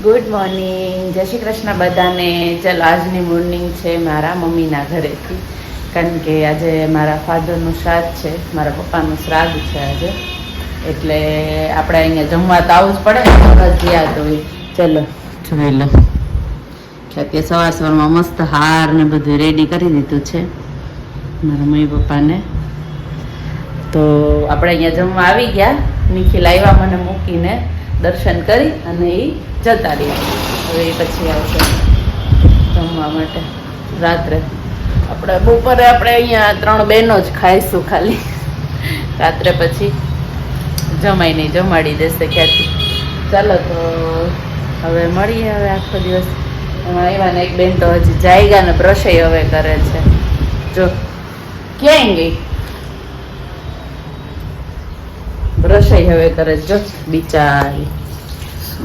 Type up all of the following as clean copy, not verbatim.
Good morning, જય શ્રી કૃષ્ણ બધાને. ચાલો આજની મોર્નિંગ છે મારા મમ્મીના ઘરેથી, કારણ કે આજે મારા ફાધરનું શ્રાદ્ધ છે, મારા પપ્પાનું શ્રાદ્ધ છે આજે, એટલે આપણે અહીંયા જમવા તો આવવું જ પડે ને, ફરજિયાત હોય. ચલો જોઈ લો, કે સવાર સવારમાં મસ્ત હાર ને બધું રેડી કરી દીધું છે મારા મમ્મી પપ્પાને. તો આપણે અહીંયા જમવા આવી ગયા. નિખિલ આવ્યા મને મૂકીને, દર્શન કરી અને એ જતા રહ્યા. હવે એ પછી આવશે જમવા માટે રાત્રે. આપણે બપોરે આપણે અહીંયા 3 બહેનો જ ખાઈશું ખાલી, રાત્રે પછી જમાઈ નહીં, જમાડી દેશે ક્યાંથી. ચાલો તો હવે મળીએ. હવે આખો દિવસ એમાં આવ્યા ને એક બેન તો હજી જાયગા ને રસોઈ હવે કરે છે. જો ક્યાંય ગઈ રસોઈ હવે કરે છે, જો બિચારી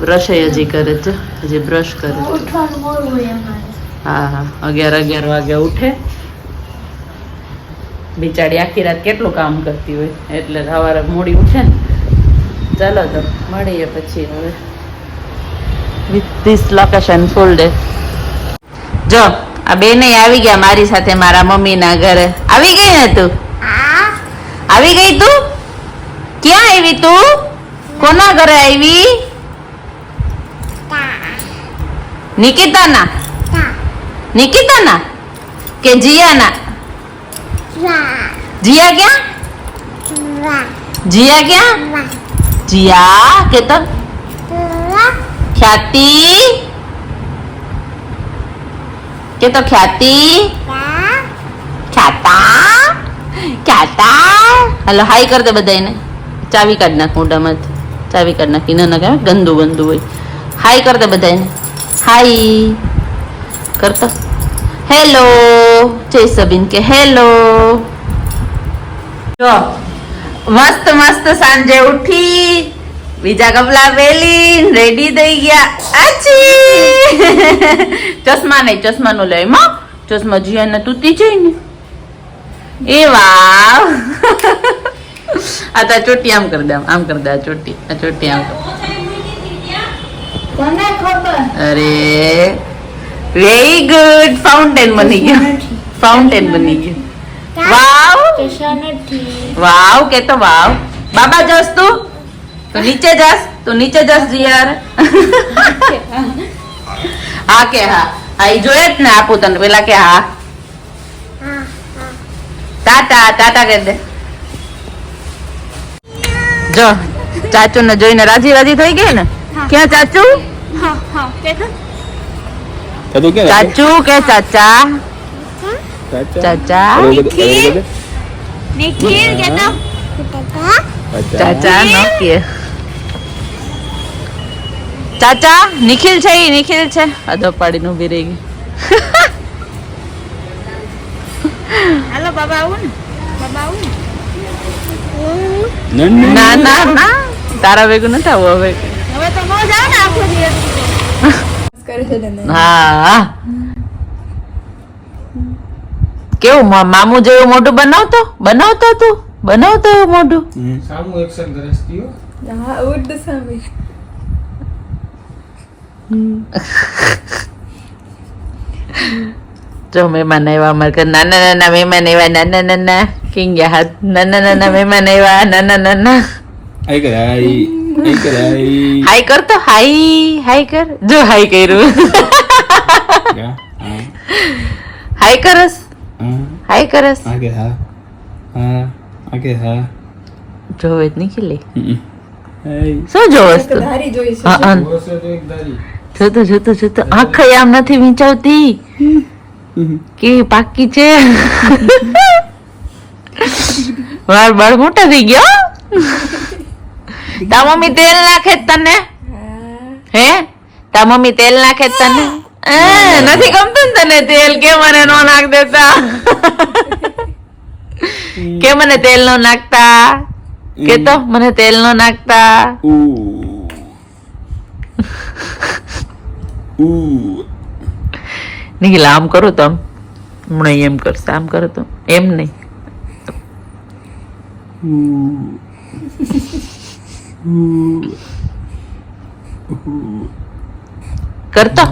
રસોઈ હજી કરે છે, હજી બ્રશ કરે છે. હા હા 11 વાગે ઉઠે બિચારી, આખી રાત કેટલું કામ કરતી હોય એટલે સવારે મોડી ઉઠે ને. ચાલો તો મળીએ પછી હવે with this location full day. જો આ બેને આવી ગયા મારી સાથે મારા મમ્મીના ઘરે. આવી ગઈ ને તું? આવી ગઈ તું? ક્યાં આવી તું? કોના ઘરે આવી? નિકિતાના? નિકિતાના કે જીયાના? જીયા ક્યાં? જીયા ક્યાં? જીયા કે તો ખ્યાતિ કે તો ખ્યાતિ ખ્યાતા ખ્યાતા. હાલો હાઈ કર દે બધાને. ચાવી કાઢ નાખ મોઢામાંથી, ચાવી કાઢ નાખી. ના કહેવાય ગંદુ ગંદુ હોય. હાઈ કર દે બધાને. હાઈ કરતો. હેલો જય સબીન કે હેલો. જો મસ્ત મસ્ત સાંજે ઉઠી, બીજા કપડા પહેરી રેડી થઈ ગયા. આછી ચશ્મા નહીં, ચશ્મા નો લે માં. ચશ્મા જીયાને તૂટી જાય ને. એ વાવ. આ તો ચોટી આમ કરી દે, આમ કરી દે. આ ચોટી આમ કર. કોને ખબર? અરે વેરી ગુડ. ફાઉન્ટેન બની ગયું, ફાઉન્ટેન બની ગયું. વાવ વાવ કે તો વાવ. બાબા જસ તું નીચે જાસ, તું નીચે જાસ યાર. હા કે હા? હા એ જોઈએ જ ને. આપું તને પેલા કે હા. ટાટા ટાટા કહી દે. જો ચાચુ ને જોઈને રાજી રાજી થઈ ગઈ ને. ક્યાં ચાચુ? ચાચુ કે ચાચા? ચાચા નિખિલ કે તો ચાચા નો કે ચાચા. નિખિલ છે, ઈ નિખિલ છે. અધો પાડીને ઊભી રહી ગઈ. હાલો બાબા આવું ને, બાબા આવું ને. ના ના ના, તારા ભેગું નથી આવું હવે. હવે તો મોજ આવે ને આખો દિવસ. હા કેવું મામુ જેવું મોઢું બનાવતો તું? બનાવતો એવું મોઢું? સામુ એક્શન કરે છે. હા ઉડ સામે. જો મહેમાન આવ્યા અમારે ઘર. નાના નાના મહેમાન આવ્યા. નાના નાના કિંગ ગયા હાથ. નાના નાના મહેમાન આવ્યા. નાના નાના હાઈ કર તો. હાઈ કર. જો હાઈ કર્યું. હાઈ કરસ, હાઈ કરસ. જોવે જ નીકળી. શું જોવસ તું? જોતો આંખ આમ નથી વીંચાવતી કે પાકી છે. વાળ બાળ મોટા થઈ ગયા. તા મમ્મી તેલ નાખે તને? હે તા મમ્મી તેલ નાખે તને? નથી ગમતું ને તને તેલ? કે મને નો નાખ દેતા? કે મને તેલ નો નાખતા? કે તો મને તેલ નો નાખતા? નિખિલ આમ કરો તો આમ હમણાં એમ કરશે. આમ કરો તો એમ નહીં. करता।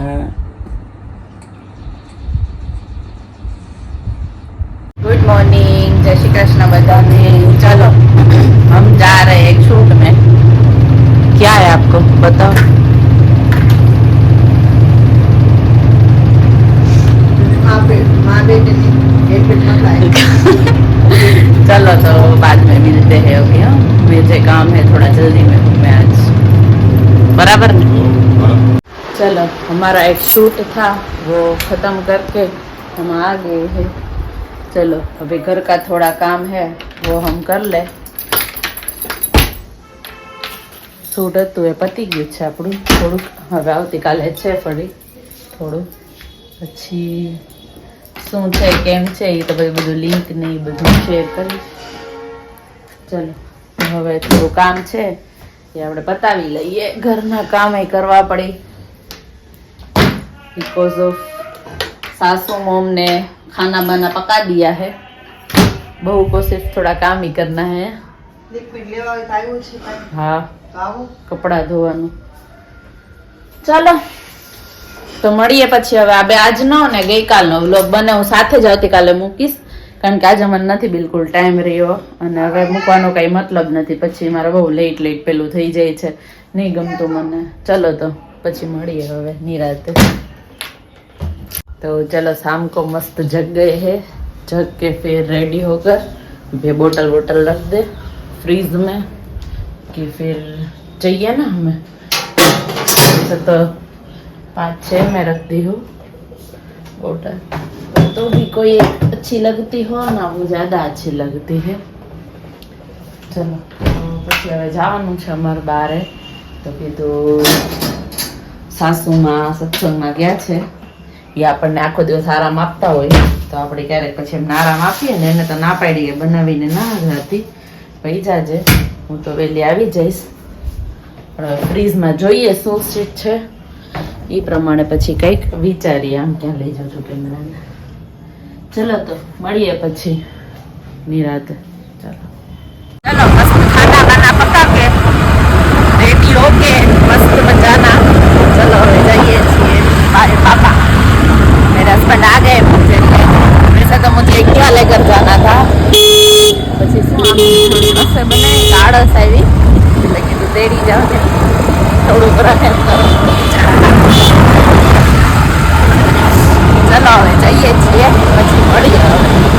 गुड मॉर्निंग, जय श्री कृष्ण बधाने। चलो हम जा रहे हैं एक शूट में। क्या है आपको बताओ। चलो तो बाद में मिलते हैं अभी। हाँ, मुझे काम है, थोड़ा जल्दी में हूँ मैं आज। बराबर नहीं। चलो हमारा एक शूट था वो ख़त्म करके हम आ गए हैं। चलो अभी घर का थोड़ा काम है वो हम कर ले। શૂટ હતું એ પતી ગયું છે આપણું થોડુંક, હવે આવતીકાલે છે ફરી થોડું, પછી શું છે કેમ છે એ તો બધું લિંક ને એ બધું શેર કરીશ. ચલો હવે થોડું કામ છે એ આપણે પતાવી લઈએ. ઘરના કામ એ કરવા પડે बिकॉज ऑफ सासू मोम ने खाना बाना पका दिया है. बहू को सिर्फ थोड़ा काम ही करना है. हाँ कपड़ा धोવાનું. ચાલો તો મળીએ પછી. હવે આ બે આજનો ને ગઈકાલનો વ્લોગ બને હું સાથે જ આવતીકાલે મૂકીશ, કારણ કે આજે મને નથી બિલકુલ ટાઈમ રહ્યો અને હવે મૂકવાનો કઈ મતલબ નથી. પછી મારે બહુ લેટ પેલું થઈ જાય છે, નહીં ગમતું મને. चलो तो પછી મળીએ હવે નિરાતે. तो चलो शाम को मस्त जग गए हैं. जग के फिर रेडी होकर फिर बोतल वोटल रख दे फ्रीज में कि फिर चाहिए ना हमें. तो 5-6 में रखती हूँ बोतल. तो भी कोई अच्छी लगती हो ना वो ज़्यादा अच्छी लगती है. चलो પછી હવે જવાનું છે અમારે બારે. તો કીધું સાસુમાં સત્સંગમાં ગયા છે, એ આપણને આખો દિવસ આરામ આપતા હોય તો આપણે ક્યારેક પછી એમને આરામ આપીએ ને. એને તો ના પાડી કે બનાવીને ના હતી ભાઈ જાજે, હું તો વહેલી આવી જઈશ. પણ ફ્રીજમાં જોઈએ શું સીટ છે એ પ્રમાણે પછી કંઈક વિચારીએ. આમ ક્યાં લઈ જાઉં છું કેમેરાને. ચલો તો મળીએ પછી નિરાતે. ચલો चलो मस्त खाना वाना पका के रेडी होके मस्त मजाना. चलो जाइए છીએ बाय पापा. मेरे हस्बैंड आ गए मुझे. वैसे तो मुझे क्या लेकर जाना था, પછી થોડી રસોઈ બનાવી આળસ આવી એટલે કીધું તેડી જાવ ને થોડુંક રહે તો. ચલો હવે જઈએ છીએ પછી મળીએ હવે.